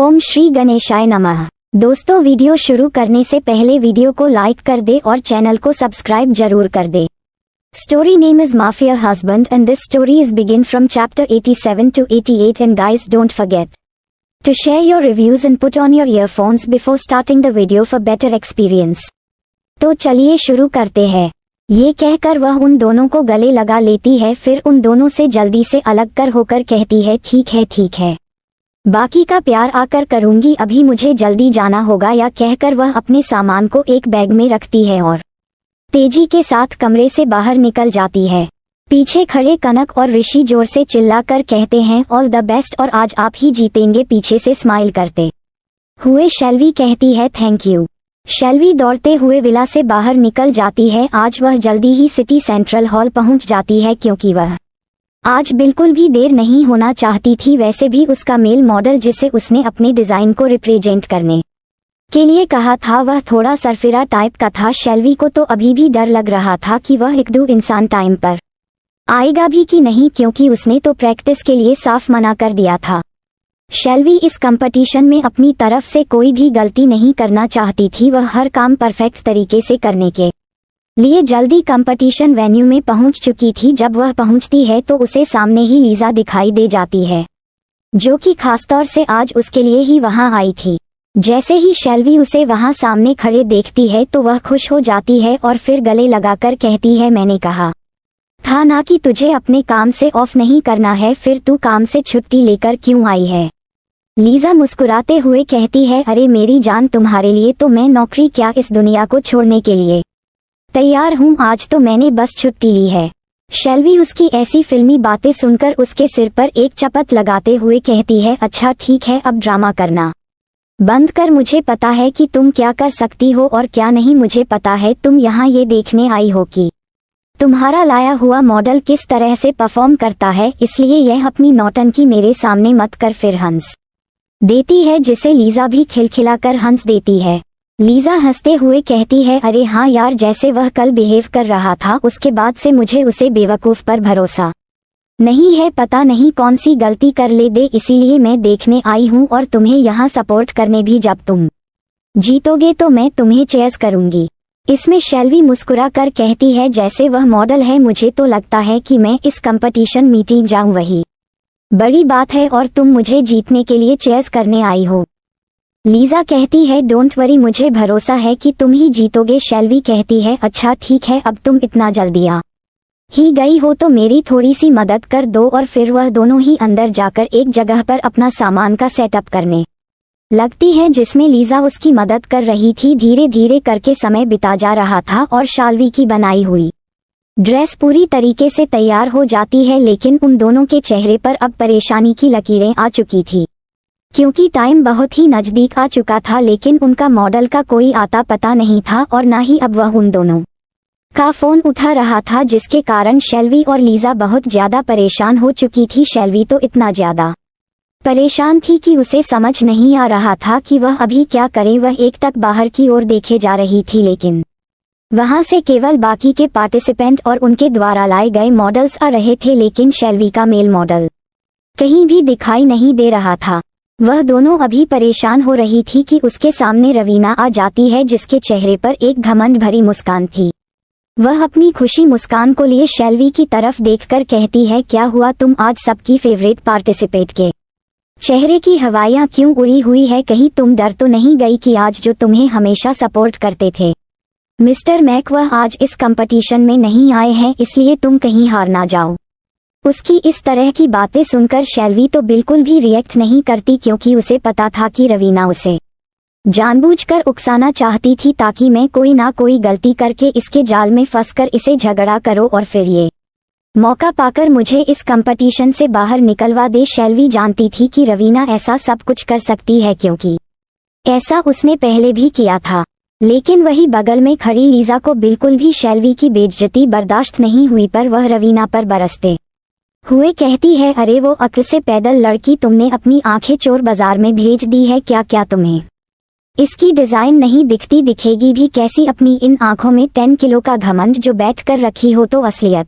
ओम श्री गणेशाय नमः। दोस्तों, वीडियो शुरू करने से पहले वीडियो को लाइक कर दे और चैनल को सब्सक्राइब जरूर कर दे। Story name is Mafia Husband and this story is begin from chapter 87 to 88 and guys don't forget to share your reviews and put on your earphones before starting the video for better experience। तो चलिए शुरू करते हैं। ये कहकर वह उन दोनों को गले लगा लेती है, फिर उन दोनों से जल्दी से अलग कर होकर कहती है ठीक है, बाकी का प्यार आकर करूंगी, अभी मुझे जल्दी जाना होगा। या कहकर वह अपने सामान को एक बैग में रखती है और तेजी के साथ कमरे से बाहर निकल जाती है। पीछे खड़े कनक और ऋषि जोर से चिल्लाकर कहते हैं ऑल द बेस्ट और आज आप ही जीतेंगे। पीछे से स्माइल करते हुए शैल्वी कहती है थैंक यू। शैल्वी दौड़ते हुए विला से बाहर निकल जाती है। आज वह जल्दी ही सिटी सेंट्रल हॉल पहुंच जाती है क्योंकि वह आज बिल्कुल भी देर नहीं होना चाहती थी। वैसे भी उसका मेल मॉडल जिसे उसने अपने डिजाइन को रिप्रेजेंट करने के लिए कहा था वह थोड़ा सरफिरा टाइप का था। शैल्वी को तो अभी भी डर लग रहा था कि वह एकदू इंसान टाइम पर आएगा भी कि नहीं, क्योंकि उसने तो प्रैक्टिस के लिए साफ मना कर दिया था। शैल्वी इस कंपटीशन में अपनी तरफ से कोई भी गलती नहीं करना चाहती थी। वह हर काम परफेक्ट तरीके से करने के लिए जल्दी कंपटीशन वेन्यू में पहुंच चुकी थी। जब वह पहुंचती है तो उसे सामने ही लीजा दिखाई दे जाती है, जो कि खासतौर से आज उसके लिए ही वहां आई थी। जैसे ही शैल्वी उसे वहां सामने खड़े देखती है तो वह खुश हो जाती है और फिर गले लगाकर कहती है मैंने कहा था ना कि तुझे अपने काम से ऑफ नहीं करना है, फिर तू काम से छुट्टी लेकर क्यों आई है। लीजा मुस्कुराते हुए कहती है अरे मेरी जान, तुम्हारे लिए तो मैं नौकरी क्या इस दुनिया को छोड़ने के लिए तैयार हूँ। आज तो मैंने बस छुट्टी ली है। शैल्वी उसकी ऐसी फिल्मी बातें सुनकर उसके सिर पर एक चपत लगाते हुए कहती है अच्छा ठीक है, अब ड्रामा करना बंद कर। मुझे पता है कि तुम क्या कर सकती हो और क्या नहीं। मुझे पता है तुम यहाँ ये देखने आई हो कि तुम्हारा लाया हुआ मॉडल किस तरह से परफॉर्म करता है, इसलिए यह अपनी नौटंकी मेरे सामने मत कर। फिर हंस देती है, जिसे लीजा भी खिलखिलाकर हंस देती है। लीजा हंसते हुए कहती है अरे हाँ यार, जैसे वह कल बिहेव कर रहा था उसके बाद से मुझे उसे बेवकूफ पर भरोसा नहीं है। पता नहीं कौन सी गलती कर ले दे, इसीलिए मैं देखने आई हूँ और तुम्हें यहाँ सपोर्ट करने भी। जब तुम जीतोगे तो मैं तुम्हें चेयर्स करूंगी। इसमें शैल्वी मुस्कुरा कर कहती है जैसे वह मॉडल है, मुझे तो लगता है कि मैं इस कंपटीशन मीटिंग जाऊं वही बड़ी बात है और तुम मुझे जीतने के लिए चेयर्स करने आई हो। लीजा कहती है डोंट वरी, मुझे भरोसा है कि तुम ही जीतोगे। शैल्वी कहती है अच्छा ठीक है, अब तुम इतना जल्दी आ ही गई हो तो मेरी थोड़ी सी मदद कर दो। और फिर वह दोनों ही अंदर जाकर एक जगह पर अपना सामान का सेटअप करने लगती है, जिसमें लीजा उसकी मदद कर रही थी। धीरे धीरे करके समय बिता जा रहा था और शाल्वी की बनाई हुई ड्रेस पूरी तरीके से तैयार हो जाती है, लेकिन उन दोनों के चेहरे पर अब परेशानी की लकीरें आ चुकी थी क्योंकि टाइम बहुत ही नजदीक आ चुका था। लेकिन उनका मॉडल का कोई आता पता नहीं था और ना ही अब वह उन दोनों का फोन उठा रहा था, जिसके कारण शैल्वी और लीजा बहुत ज्यादा परेशान हो चुकी थी। शैल्वी तो इतना ज्यादा परेशान थी कि उसे समझ नहीं आ रहा था कि वह अभी क्या करे। वह एक तक बाहर की ओर देखे जा रही थी, लेकिन वहां से केवल बाकी के पार्टिसिपेंट और उनके द्वारा लाए गए मॉडल्स आ रहे थे, लेकिन शैल्वी का मेल मॉडल कहीं भी दिखाई नहीं दे रहा था। वह दोनों अभी परेशान हो रही थी कि उसके सामने रवीना आ जाती है, जिसके चेहरे पर एक घमंड भरी मुस्कान थी। वह अपनी खुशी मुस्कान को लिए शैल्वी की तरफ देखकर कहती है क्या हुआ, तुम आज सबकी फेवरेट पार्टिसिपेट के चेहरे की हवाइयाँ क्यों उड़ी हुई है, कहीं तुम डर तो नहीं गई कि आज जो तुम्हें हमेशा सपोर्ट करते थे मिस्टर मैक वह आज इस कंपटीशन में नहीं आए हैं, इसलिए तुम कहीं हार ना जाओ। उसकी इस तरह की बातें सुनकर शैल्वी तो बिल्कुल भी रिएक्ट नहीं करती, क्योंकि उसे पता था कि रवीना उसे जानबूझकर उकसाना चाहती थी ताकि मैं कोई ना कोई गलती करके इसके जाल में फंसकर इसे झगड़ा करो और फिर ये मौका पाकर मुझे इस कंपटीशन से बाहर निकलवा दे। शैल्वी जानती थी कि रवीना ऐसा सब कुछ कर सकती है, क्योंकि ऐसा उसने पहले भी किया था। लेकिन वही बगल में खड़ी लीजा को बिल्कुल भी शैल्वी की बेइज्जती बर्दाश्त नहीं हुई, पर वह रवीना पर बरसते हुए कहती है अरे वो अक्ल से पैदल लड़की तुमने अपनी आंखें चोर बाजार में भेज दी है क्या तुम्हें इसकी डिजाइन नहीं दिखती, दिखेगी भी कैसी अपनी इन आंखों में 10 किलो का घमंड जो बैठ कर रखी हो तो असलियत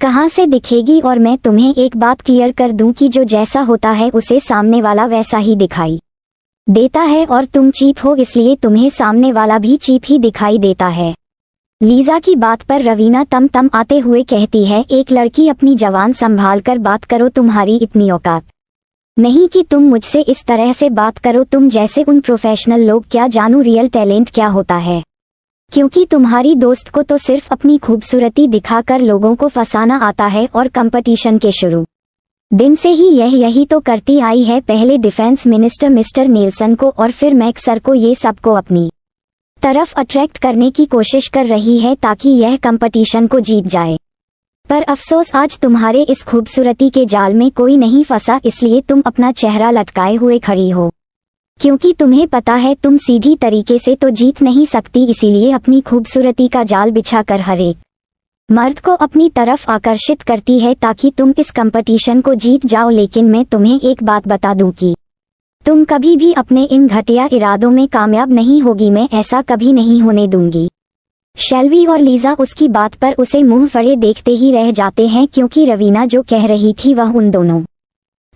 कहाँ से दिखेगी। और मैं तुम्हें एक बात क्लियर कर दूं कि जो जैसा होता है उसे सामने वाला वैसा ही दिखाई देता है और तुम चीप हो इसलिए तुम्हें सामने वाला भी चीप ही दिखाई देता है। लीजा की बात पर रवीना तम आते हुए कहती है, एक लड़की अपनी जबान संभाल कर बात करो, तुम्हारी इतनी औकात नहीं कि तुम मुझसे इस तरह से बात करो, तुम जैसे उन प्रोफेशनल लोग क्या जानू रियल टैलेंट क्या होता है, क्योंकि तुम्हारी दोस्त को तो सिर्फ अपनी खूबसूरती दिखाकर लोगों को फंसाना आता है और कंपटीशन के शुरू दिन से ही यही तो करती आई है, पहले डिफेंस मिनिस्टर मिस्टर नेल्सन को और फिर मैक सर को, ये सबको अपनी तरफ अट्रैक्ट करने की कोशिश कर रही है ताकि यह कंपटीशन को जीत जाए। पर अफसोस आज तुम्हारे इस खूबसूरती के जाल में कोई नहीं फंसा, इसलिए तुम अपना चेहरा लटकाए हुए खड़ी हो, क्योंकि तुम्हें पता है तुम सीधी तरीके से तो जीत नहीं सकती, इसीलिए अपनी खूबसूरती का जाल बिछाकर हर एक मर्द को अपनी तरफ आकर्षित करती है ताकि तुम इस कंपटीशन को जीत जाओ। लेकिन मैं तुम्हें एक बात बता दूं कि तुम कभी भी अपने इन घटिया इरादों में कामयाब नहीं होगी, मैं ऐसा कभी नहीं होने दूंगी। शेल्वी और लीजा उसकी बात पर उसे मुंह फड़े देखते ही रह जाते हैं, क्योंकि रवीना जो कह रही थी वह उन दोनों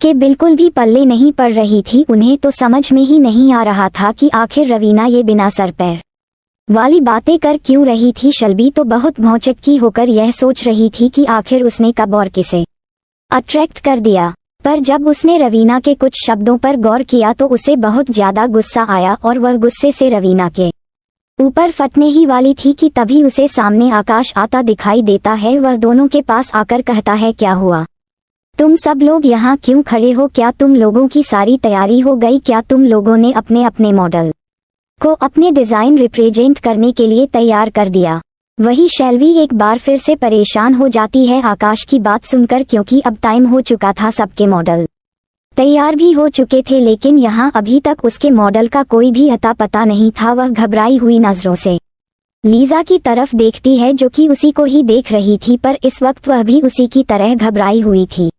के बिल्कुल भी पल्ले नहीं पड़ रही थी। उन्हें तो समझ में ही नहीं आ रहा था कि आखिर रवीना ये बिना सर पैर वाली बातें कर क्यों रही थी। शेल्वी तो बहुत भौचक्की होकर यह सोच रही थी कि आखिर उसने कब और किसे अट्रैक्ट कर दिया, पर जब उसने रवीना के कुछ शब्दों पर गौर किया तो उसे बहुत ज्यादा गुस्सा आया और वह गुस्से से रवीना के ऊपर फटने ही वाली थी कि तभी उसे सामने आकाश आता दिखाई देता है। वह दोनों के पास आकर कहता है, क्या हुआ, तुम सब लोग यहाँ क्यों खड़े हो, क्या तुम लोगों की सारी तैयारी हो गई, क्या तुम लोगों ने अपने अपने मॉडल को अपने डिजाइन रिप्रेजेंट करने के लिए तैयार कर दिया। वही शेल्वी एक बार फिर से परेशान हो जाती है आकाश की बात सुनकर, क्योंकि अब टाइम हो चुका था, सबके मॉडल तैयार भी हो चुके थे, लेकिन यहाँ अभी तक उसके मॉडल का कोई भी अता पता नहीं था। वह घबराई हुई नजरों से लीजा की तरफ देखती है जो कि उसी को ही देख रही थी, पर इस वक्त वह भी उसी की तरह घबराई हुई थी।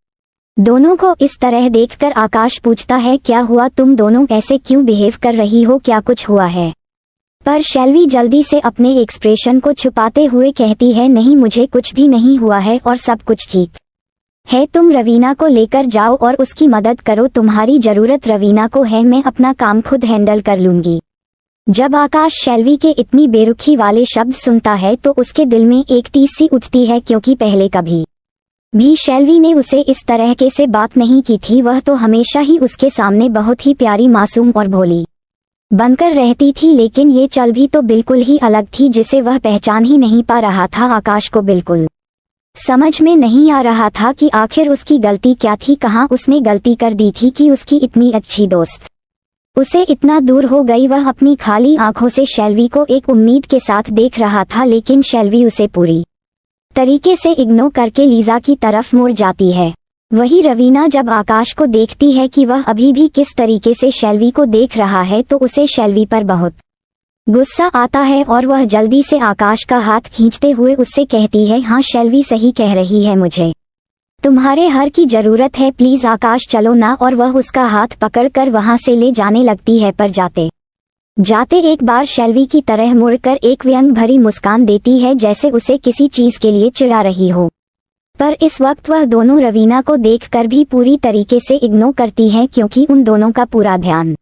दोनों को इस तरह देखकर आकाश पूछता है, क्या हुआ, तुम दोनों ऐसे क्यों बिहेव कर रही हो, क्या कुछ हुआ है। पर शेल्वी जल्दी से अपने एक्सप्रेशन को छुपाते हुए कहती है, नहीं मुझे कुछ भी नहीं हुआ है और सब कुछ ठीक है, तुम रवीना को लेकर जाओ और उसकी मदद करो, तुम्हारी जरूरत रवीना को है, मैं अपना काम खुद हैंडल कर लूंगी। जब आकाश शेल्वी के इतनी बेरुखी वाले शब्द सुनता है तो उसके दिल में एक टीस सी उठती है, क्योंकि पहले कभी भी शेल्वी ने उसे इस तरह के से बात नहीं की थी। वह तो हमेशा ही उसके सामने बहुत ही प्यारी, मासूम और भोली बनकर रहती थी, लेकिन ये चल भी तो बिल्कुल ही अलग थी, जिसे वह पहचान ही नहीं पा रहा था। आकाश को बिल्कुल समझ में नहीं आ रहा था कि आखिर उसकी गलती क्या थी, कहाँ उसने गलती कर दी थी कि उसकी इतनी अच्छी दोस्त उसे इतना दूर हो गई। वह अपनी खाली आंखों से शेल्वी को एक उम्मीद के साथ देख रहा था, लेकिन शेल्वी उसे पूरी तरीके से इग्नोर करके लीजा की तरफ मुड़ जाती है। वही रवीना जब आकाश को देखती है कि वह अभी भी किस तरीके से शेल्वी को देख रहा है तो उसे शेल्वी पर बहुत गुस्सा आता है और वह जल्दी से आकाश का हाथ खींचते हुए उससे कहती है, हाँ शेल्वी सही कह रही है, मुझे तुम्हारे हर की जरूरत है, प्लीज आकाश चलो ना। और वह उसका हाथ पकड़कर वहां से ले जाने लगती है, पर जाते जाते एक बार शेल्वी की तरह मुड़कर एक व्यंग भरी मुस्कान देती है, जैसे उसे किसी चीज के लिए चिढ़ा रही हो। पर इस वक्त वह दोनों रवीना को देखकर भी पूरी तरीके से इग्नोर करती हैं, क्योंकि उन दोनों का पूरा ध्यान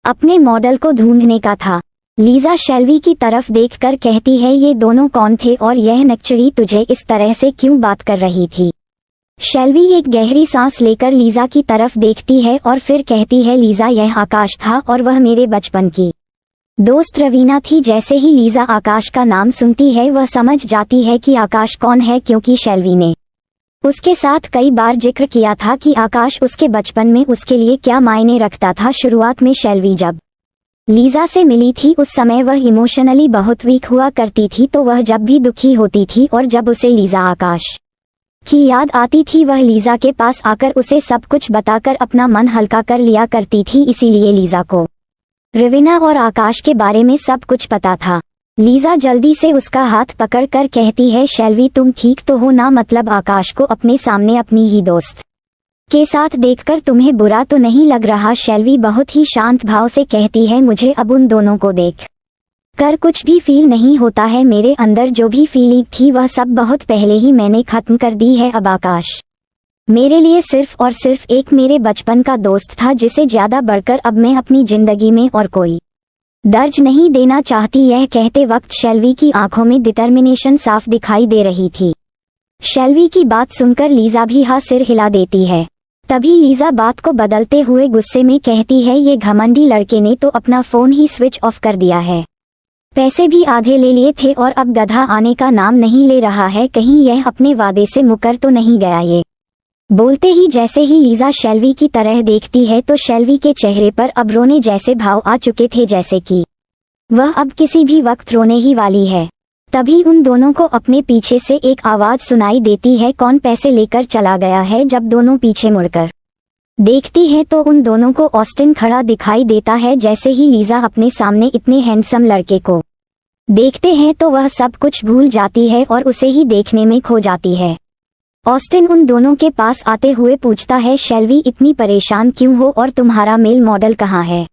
अपने मॉडल को ढूंढने का था। लीजा शेल्वी की तरफ देखकर कहती है, ये दोनों कौन थे और यह नक्चड़ी तुझे इस तरह से क्यों बात कर रही थी। शेल्वी एक गहरी सांस लेकर लीजा की तरफ देखती है और फिर कहती है, लीजा यह आकाश था और वह मेरे बचपन की दोस्त रवीना थी। जैसे ही लीजा आकाश का नाम सुनती है वह समझ जाती है कि आकाश कौन है, क्योंकि शेल्वी ने उसके साथ कई बार जिक्र किया था कि आकाश उसके बचपन में उसके लिए क्या मायने रखता था। शुरुआत में शेल्वी जब लीजा से मिली थी उस समय वह इमोशनली बहुत वीक हुआ करती थी, तो वह जब भी दुखी होती थी और जब उसे लीजा आकाश की याद आती थी वह लीजा के पास आकर उसे सब कुछ बताकर अपना मन हल्का कर लिया करती थी। इसीलिए लीजा को रवीना और आकाश के बारे में सब कुछ पता था। लीजा जल्दी से उसका हाथ पकड़कर कहती है, शेल्वी तुम ठीक तो हो ना, मतलब आकाश को अपने सामने अपनी ही दोस्त के साथ देखकर तुम्हें बुरा तो नहीं लग रहा। शेल्वी बहुत ही शांत भाव से कहती है, मुझे अब उन दोनों को देख कर कुछ भी फील नहीं होता है, मेरे अंदर जो भी फीलिंग थी वह सब बहुत पहले ही मैंने खत्म कर दी है। अब आकाश मेरे लिए सिर्फ और सिर्फ एक मेरे बचपन का दोस्त था जिसे ज्यादा बढ़कर अब मैं अपनी जिंदगी में और कोई दर्ज नहीं देना चाहती। यह कहते वक्त शेल्वी की आंखों में डिटर्मिनेशन साफ दिखाई दे रही थी। शेल्वी की बात सुनकर लीजा भी हाँ सिर हिला देती है। तभी लीजा बात को बदलते हुए गुस्से में कहती है, ये घमंडी लड़के ने तो अपना फोन ही स्विच ऑफ कर दिया है, पैसे भी आधे ले लिए थे और अब गधा आने का नाम नहीं ले रहा है, कहीं यह अपने वादे से मुकर तो नहीं गया ये। बोलते ही जैसे ही लीजा शेल्वी की तरह देखती है तो शेल्वी के चेहरे पर अब रोने जैसे भाव आ चुके थे, जैसे कि वह अब किसी भी वक्त रोने ही वाली है। तभी उन दोनों को अपने पीछे से एक आवाज सुनाई देती है, कौन पैसे लेकर चला गया है। जब दोनों पीछे मुड़कर देखती है तो उन दोनों को ऑस्टिन खड़ा दिखाई देता है। जैसे ही लीजा अपने सामने इतने हैंडसम लड़के को देखते हैं तो वह सब कुछ भूल जाती है और उसे ही देखने में खो जाती है। ऑस्टिन उन दोनों के पास आते हुए पूछता है, शेल्वी इतनी परेशान क्यों हो और तुम्हारा मेल मॉडल कहाँ है?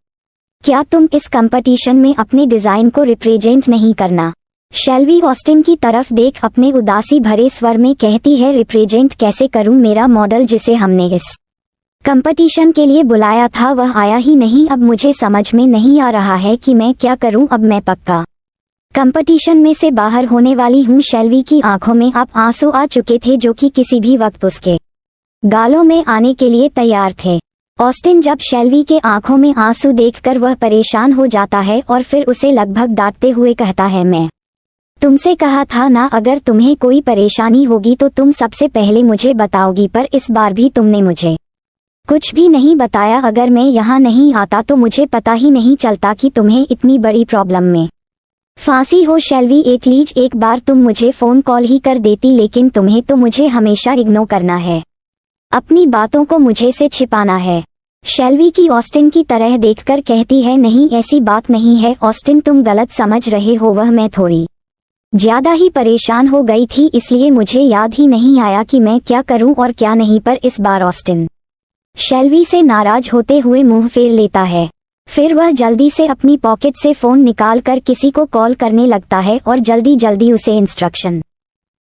क्या तुम इस कंपटीशन में अपने डिजाइन को रिप्रेजेंट नहीं करना? शेल्वी ऑस्टिन की तरफ देख अपने उदासी भरे स्वर में कहती है, रिप्रेजेंट कैसे करूं? मेरा मॉडल जिसे हमने इस कंपटीशन के लिए बुलाया था वह आया ही नहीं। अब मुझे समझ में नहीं आ रहा है कि मैं क्या करूं। अब मैं पक्का कंपटीशन में से बाहर होने वाली हूँ। शेल्वी की आंखों में अब आंसू आ चुके थे जो कि किसी भी वक्त उसके गालों में आने के लिए तैयार थे। ऑस्टिन जब शेल्वी के आंखों में आंसू देखकर वह परेशान हो जाता है और फिर उसे लगभग डांटते हुए कहता है, मैं तुमसे कहा था ना, अगर तुम्हें कोई परेशानी होगी तो तुम सबसे पहले मुझे बताओगी, पर इस बार भी तुमने मुझे कुछ भी नहीं बताया। अगर मैं यहाँ नहीं आता तो मुझे पता ही नहीं चलता कि तुम्हें इतनी बड़ी प्रॉब्लम में फांसी हो। शेल्वी एटलीस्ट एक बार तुम मुझे फोन कॉल ही कर देती, लेकिन तुम्हें तो मुझे हमेशा इग्नोर करना है, अपनी बातों को मुझे से छिपाना है। शेल्वी की ऑस्टिन की तरह देखकर कहती है, नहीं ऐसी बात नहीं है ऑस्टिन, तुम गलत समझ रहे हो। वह मैं थोड़ी ज्यादा ही परेशान हो गई थी, इसलिए मुझे याद ही नहीं आया कि मैं क्या करूं और क्या नहीं। पर इस बार ऑस्टिन शेल्वी से नाराज होते हुए मुंह फेर लेता है। फिर वह जल्दी से अपनी पॉकेट से फोन निकालकर किसी को कॉल करने लगता है और जल्दी जल्दी उसे इंस्ट्रक्शन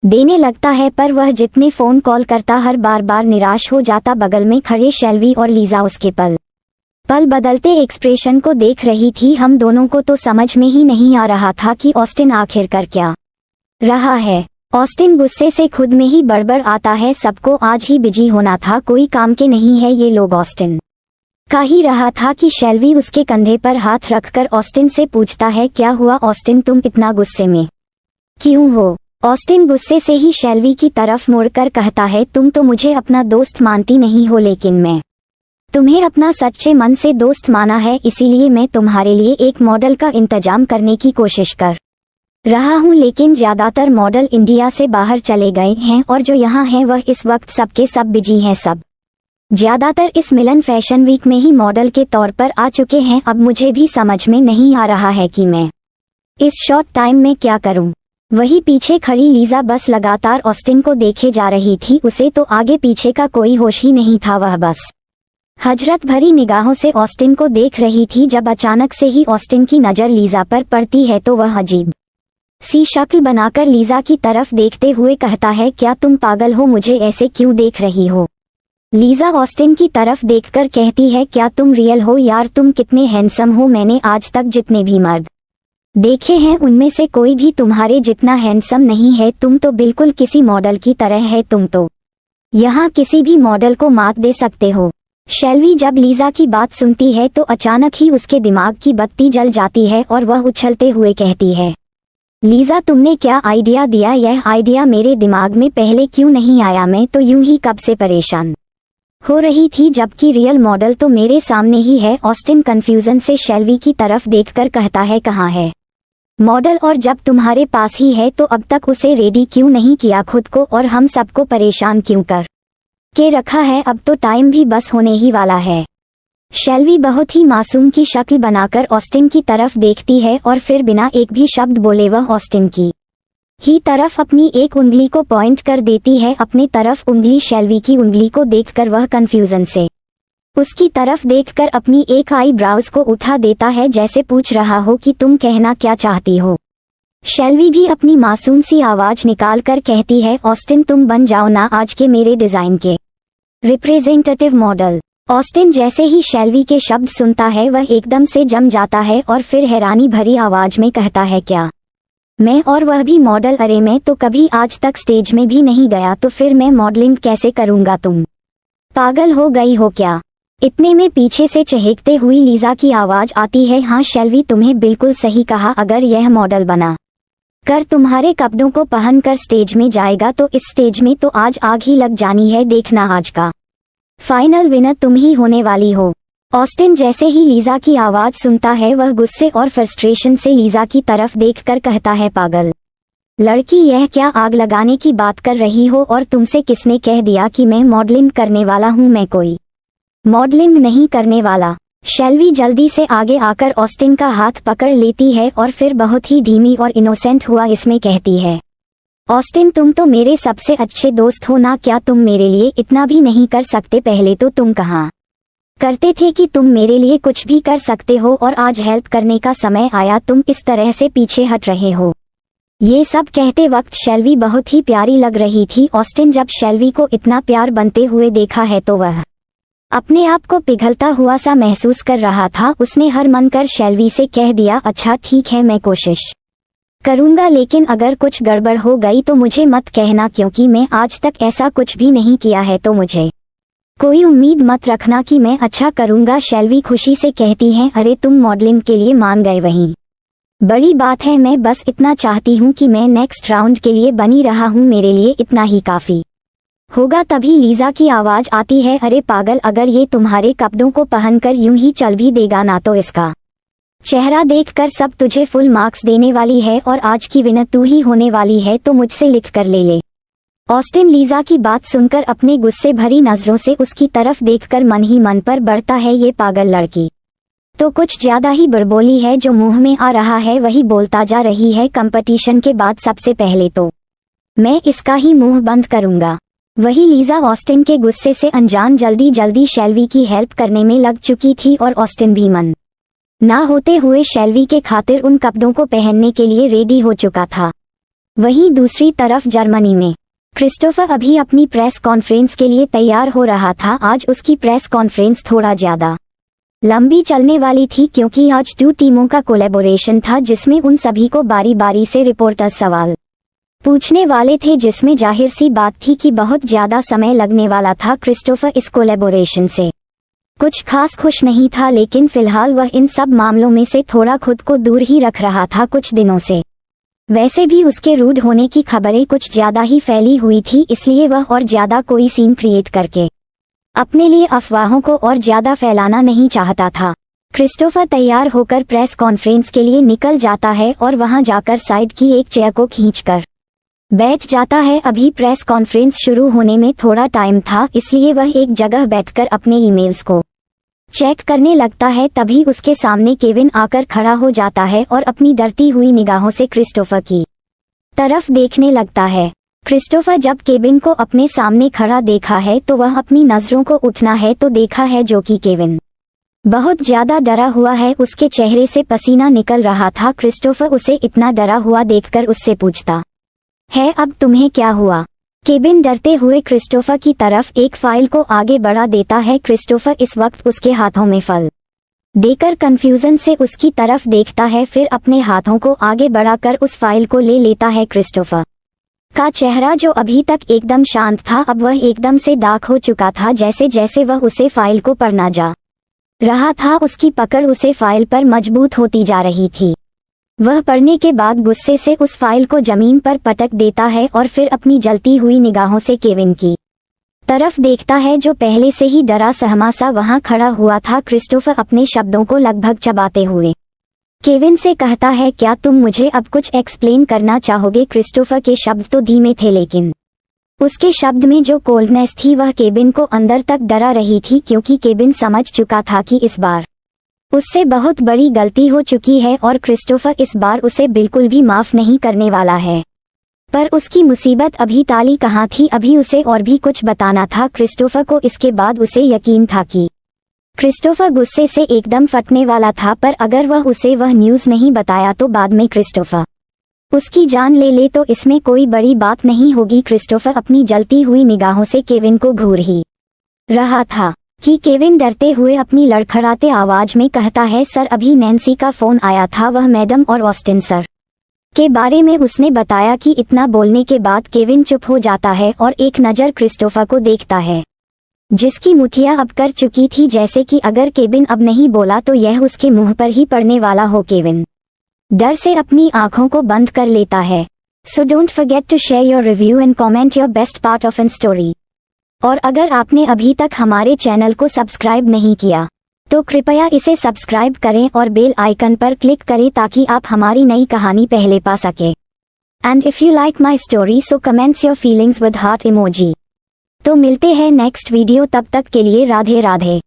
देने लगता है। पर वह जितने फोन कॉल करता हर बार निराश हो जाता। बगल में खड़े शेल्वी और लीजा उसके पल पल बदलते एक्सप्रेशन को देख रही थी। हम दोनों को तो समझ में ही नहीं आ रहा था कि ऑस्टिन आखिर कर क्या रहा है। ऑस्टिन गुस्से से खुद में ही बड़बड़ आता है, सबको आज ही बिजी होना था, कोई काम के नहीं है ये लोग। ऑस्टिन का ही रहा था कि शेल्वी उसके कंधे पर हाथ रखकर ऑस्टिन से पूछता है, क्या हुआ ऑस्टिन, तुम इतना गुस्से में क्यों हो? ऑस्टिन गुस्से से ही शेल्वी की तरफ मुड़कर कहता है, तुम तो मुझे अपना दोस्त मानती नहीं हो, लेकिन मैं तुम्हें अपना सच्चे मन से दोस्त माना है, इसीलिए मैं तुम्हारे लिए एक मॉडल का इंतजाम करने की कोशिश कर रहा हूँ। लेकिन ज्यादातर मॉडल इंडिया से बाहर चले गए हैं और जो यहाँ हैं वह इस वक्त सबके सब बिजी हैं। सब ज्यादातर इस मिलन फैशन वीक में ही मॉडल के तौर पर आ चुके हैं। अब मुझे भी समझ में नहीं आ रहा है कि मैं इस शॉर्ट टाइम में क्या करूं। वही पीछे खड़ी लीजा बस लगातार ऑस्टिन को देखे जा रही थी, उसे तो आगे पीछे का कोई होश ही नहीं था। वह बस हजरत भरी निगाहों से ऑस्टिन को देख रही थी। जब अचानक से ही ऑस्टिन की नजर लीजा पर पड़ती है तो वह अजीब सी शक्ल बनाकर लीजा की तरफ देखते हुए कहता है, क्या तुम पागल हो? मुझे ऐसे क्यों देख रही हो? लीजा ऑस्टिन की तरफ देखकर कहती है, क्या तुम रियल हो यार? तुम कितने हैंडसम हो, मैंने आज तक जितने भी मर्द देखे हैं उनमें से कोई भी तुम्हारे जितना हैंडसम नहीं है। तुम तो बिल्कुल किसी मॉडल की तरह है, तुम तो यहाँ किसी भी मॉडल को मात दे सकते हो। शेल्वी जब लीजा की बात सुनती है तो अचानक ही उसके दिमाग की बत्ती जल जाती है और वह उछलते हुए कहती है, लीजा तुमने क्या आइडिया दिया? यह आइडिया मेरे दिमाग में पहले क्यों नहीं आया? मैं तो यूं ही कब से परेशान हो रही थी, जबकि रियल मॉडल तो मेरे सामने ही है। ऑस्टिन कंफ्यूजन से शेल्वी की तरफ देखकर कहता है, कहाँ है मॉडल? और जब तुम्हारे पास ही है तो अब तक उसे रेडी क्यों नहीं किया खुद को, और हम सबको परेशान क्यों कर के रखा है? अब तो टाइम भी बस होने ही वाला है। शेल्वी बहुत ही मासूम की शक्ल बनाकर ऑस्टिन की तरफ देखती है और फिर बिना एक भी शब्द बोले वह ऑस्टिन की ही तरफ अपनी एक उंगली को पॉइंट कर देती है। अपने तरफ उंगली शेल्वी की उंगली को देखकर वह कंफ्यूजन से उसकी तरफ देखकर अपनी एक आई ब्राउज को उठा देता है, जैसे पूछ रहा हो कि तुम कहना क्या चाहती हो। शेल्वी भी अपनी मासूम सी आवाज निकाल कर कहती है, ऑस्टिन तुम बन जाओ ना आज के मेरे डिजाइन के रिप्रेजेंटेटिव मॉडल। ऑस्टिन जैसे ही शेल्वी के शब्द सुनता है वह एकदम से जम जाता है और फिर हैरानी भरी आवाज में कहता है, क्या मैं और वह भी मॉडल? अरे मैं तो कभी आज तक स्टेज में भी नहीं गया, तो फिर मैं मॉडलिंग कैसे करूंगा? तुम पागल हो गई हो क्या? इतने में पीछे से चहकते हुई लीजा की आवाज आती है, हाँ शेल्वी तुमने बिल्कुल सही कहा, अगर यह मॉडल बना कर तुम्हारे कपड़ों को पहनकर स्टेज में जाएगा तो इस स्टेज में तो आज आग ही लग जानी है। देखना आज का फाइनल विनर तुम ही होने वाली हो। ऑस्टिन जैसे ही लीजा की आवाज सुनता है वह गुस्से और फ्रस्ट्रेशन से लीजा की तरफ देखकर कहता है, पागल लड़की, यह क्या आग लगाने की बात कर रही हो? और तुमसे किसने कह दिया कि मैं मॉडलिंग करने वाला हूँ? मैं कोई मॉडलिंग नहीं करने वाला। शेल्वी जल्दी से आगे आकर ऑस्टिन का हाथ पकड़ लेती है और फिर बहुत ही धीमी और इनोसेंट हुआ इसमें कहती है, ऑस्टिन तुम तो मेरे सबसे अच्छे दोस्त हो ना, क्या तुम मेरे लिए इतना भी नहीं कर सकते? पहले तो तुम कहा करते थे कि तुम मेरे लिए कुछ भी कर सकते हो और आज हेल्प करने का समय आया तुम इस तरह से पीछे हट रहे हो। ये सब कहते वक्त शेल्वी बहुत ही प्यारी लग रही थी। ऑस्टिन जब शेल्वी को इतना प्यार बनते हुए देखा है तो वह अपने आप को पिघलता हुआ सा महसूस कर रहा था। उसने हर मन कर शेल्वी से कह दिया, अच्छा ठीक है मैं कोशिश करूंगा, लेकिन अगर कुछ गड़बड़ हो गई तो मुझे मत कहना, क्योंकि मैं आज तक ऐसा कुछ भी नहीं किया है, तो मुझे कोई उम्मीद मत रखना कि मैं अच्छा करूंगा। शेल्वी खुशी से कहती है, अरे तुम मॉडलिंग के लिए मान गए, वही बड़ी बात है। मैं बस इतना चाहती हूँ कि मैं नेक्स्ट राउंड के लिए बनी रहा हूँ, मेरे लिए इतना ही काफी होगा। तभी लीजा की आवाज आती है, अरे पागल, अगर ये तुम्हारे कपड़ों को पहनकर यूं ही चल भी देगा ना तो इसका चेहरा देखकर सब तुझे फुल मार्क्स देने वाली है और आज की विनर तू ही होने वाली है, तो मुझसे लिख कर ले ले। ऑस्टिन लीजा की बात सुनकर अपने गुस्से भरी नजरों से उसकी तरफ देखकर मन ही मन पर बढ़ता है, ये पागल लड़की तो कुछ ज्यादा ही बड़बोली है, जो मुंह में आ रहा है वही बोलता जा रही है। कंपटीशन के बाद सबसे पहले तो मैं इसका ही मुंह बंद करूंगा। वही लीजा ऑस्टिन के गुस्से से अनजान जल्दी जल्दी शेल्वी की हेल्प करने में लग चुकी थी और ऑस्टिन भी मन ना होते हुए शेल्वी के खातिर उन कपड़ों को पहनने के लिए रेडी हो चुका था। वहीं दूसरी तरफ जर्मनी में क्रिस्टोफर अभी अपनी प्रेस कॉन्फ्रेंस के लिए तैयार हो रहा था। आज उसकी प्रेस कॉन्फ्रेंस थोड़ा ज्यादा लंबी चलने वाली थी, क्योंकि आज 2 टीमों का कोलैबोरेशन था जिसमें उन सभी को बारी बारी से रिपोर्टर्स सवाल पूछने वाले थे, जिसमें जाहिर सी बात थी कि बहुत ज्यादा समय लगने वाला था। क्रिस्टोफर इस कोलैबोरेशन से कुछ खास खुश नहीं था, लेकिन फिलहाल वह इन सब मामलों में से थोड़ा खुद को दूर ही रख रहा था कुछ दिनों से। वैसे भी उसके रूड होने की खबरें कुछ ज्यादा ही फैली हुई थी, इसलिए वह और ज्यादा कोई सीन क्रिएट करके अपने लिए अफवाहों को और ज्यादा फैलाना नहीं चाहता था। क्रिस्टोफर तैयार होकर प्रेस कॉन्फ्रेंस के लिए निकल जाता है और वहां जाकर साइड की एक चेयर को खींचकर बैठ जाता है। अभी प्रेस कॉन्फ्रेंस शुरू होने में थोड़ा टाइम था, इसलिए वह एक जगह बैठकर अपने ईमेल्स को चेक करने लगता है। तभी उसके सामने केविन आकर खड़ा हो जाता है और अपनी डरती हुई निगाहों से क्रिस्टोफर की तरफ देखने लगता है। क्रिस्टोफर जब केविन को अपने सामने खड़ा देखा है तो वह अपनी नजरों को उठना है तो देखा है जो कि केविन बहुत ज्यादा डरा हुआ है, उसके चेहरे से पसीना निकल रहा था। क्रिस्टोफर उसे इतना डरा हुआ देखकर उससे पूछता है, अब तुम्हें क्या हुआ? केविन डरते हुए क्रिस्टोफर की तरफ एक फाइल को आगे बढ़ा देता है। क्रिस्टोफर इस वक्त उसके हाथों में फल देकर कंफ्यूजन से उसकी तरफ देखता है, फिर अपने हाथों को आगे बढ़ाकर उस फाइल को ले लेता है। क्रिस्टोफर का चेहरा जो अभी तक एकदम शांत था, अब वह एकदम से डार्क हो चुका था। जैसे जैसे वह उसे फाइल को पढ़ना जा रहा था, उसकी पकड़ उसे फाइल पर मजबूत होती जा रही थी। वह पढ़ने के बाद गुस्से से उस फाइल को जमीन पर पटक देता है और फिर अपनी जलती हुई निगाहों से केविन की तरफ देखता है, जो पहले से ही डरा सहमा सा वहां खड़ा हुआ था। क्रिस्टोफर अपने शब्दों को लगभग चबाते हुए केविन से कहता है, क्या तुम मुझे अब कुछ एक्सप्लेन करना चाहोगे? क्रिस्टोफर के शब्द तो धीमे थे, लेकिन उसके शब्द में जो कोल्डनेस थी वह केविन को अंदर तक डरा रही थी, क्योंकि केविन समझ चुका था कि इस बार उससे बहुत बड़ी गलती हो चुकी है और क्रिस्टोफर इस बार उसे बिल्कुल भी माफ नहीं करने वाला है। पर उसकी मुसीबत अभी टाली कहाँ थी, अभी उसे और भी कुछ बताना था। क्रिस्टोफर को इसके बाद उसे यकीन था कि क्रिस्टोफर गुस्से से एकदम फटने वाला था, पर अगर वह उसे वह न्यूज़ नहीं बताया तो बाद में क्रिस्टोफर उसकी जान ले ले तो इसमें कोई बड़ी बात नहीं होगी। क्रिस्टोफर अपनी जलती हुई निगाहों से केविन को घूर ही रहा था कि केविन डरते हुए अपनी लड़खड़ाते आवाज में कहता है, सर अभी नैन्सी का फोन आया था, वह मैडम और ऑस्टिन सर के बारे में उसने बताया। कि इतना बोलने के बाद केविन चुप हो जाता है और एक नज़र क्रिस्टोफर को देखता है, जिसकी मुठियां अब कर चुकी थी, जैसे कि अगर केविन अब नहीं बोला तो यह उसके मुंह पर ही पड़ने वाला हो। केविन डर से अपनी आंखों को बंद कर लेता है। So don't forget to share your review and comment your best part of an story. और अगर आपने अभी तक हमारे चैनल को सब्सक्राइब नहीं किया तो कृपया इसे सब्सक्राइब करें और बेल आइकन पर क्लिक करें ताकि आप हमारी नई कहानी पहले पा सके। And if you like my story so comments your feelings with heart emoji. तो मिलते हैं नेक्स्ट वीडियो, तब तक के लिए राधे राधे।